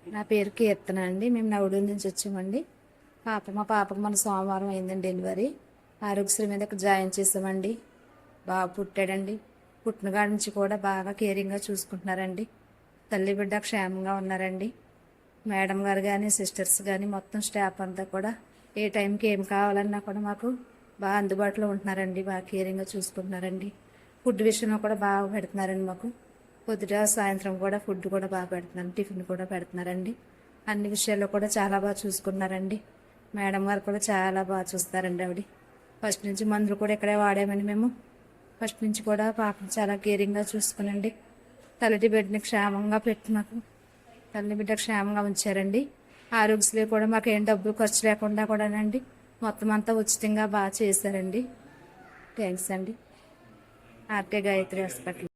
నా పేరు కీర్తన అండి. మేము నవడూరు నుంచి వచ్చామండి. మా పాపకు మన సోమవారం అయిందండి డెలివరీ. ఆరోగ్యశ్రీ మీద జాయిన్ చేసామండి. బాగా పుట్టాడండి. పుట్టిన కాడి నుంచి కూడా బాగా కేరింగ్గా చూసుకుంటున్నారండి. తల్లి బిడ్డ క్షేమంగా ఉన్నారండి. మేడం గారు కానీ సిస్టర్స్ కానీ మొత్తం స్టాఫ్ అంతా కూడా ఏ టైంకి ఏం కావాలన్నా కూడా మాకు బాగా అందుబాటులో ఉంటున్నారండి. బాగా కేరింగ్గా చూసుకుంటున్నారండి. ఫుడ్ విషయంలో కూడా బాగా పెడుతున్నారండి. మాకు పొద్దుట సాయంత్రం కూడా ఫుడ్ కూడా బాగా పెడుతున్నారు. టిఫిన్ కూడా పెడుతున్నారండి. అన్ని విషయాల్లో కూడా చాలా బాగా చూసుకున్నారండి. మేడం గారు కూడా చాలా బాగా చూస్తారండి. ఆవిడ ఫస్ట్ నుంచి మందులు కూడా ఇక్కడే వాడామని మేము ఫస్ట్ నుంచి కూడా పాపను చాలా కేరింగ్గా చూసుకునండి. తల్లి బిడ్డని క్షేమంగా పెట్టి మాకు తల్లి బిడ్డ క్షేమంగా ఉంచారండి. ఆరోగ్యశ్రీ కూడా మాకు ఏం డబ్బులు ఖర్చు లేకుండా కూడానండి మొత్తం అంతా ఉచితంగా బాగా చేశారండి. థ్యాంక్స్ అండి. RK Gayatri hospital.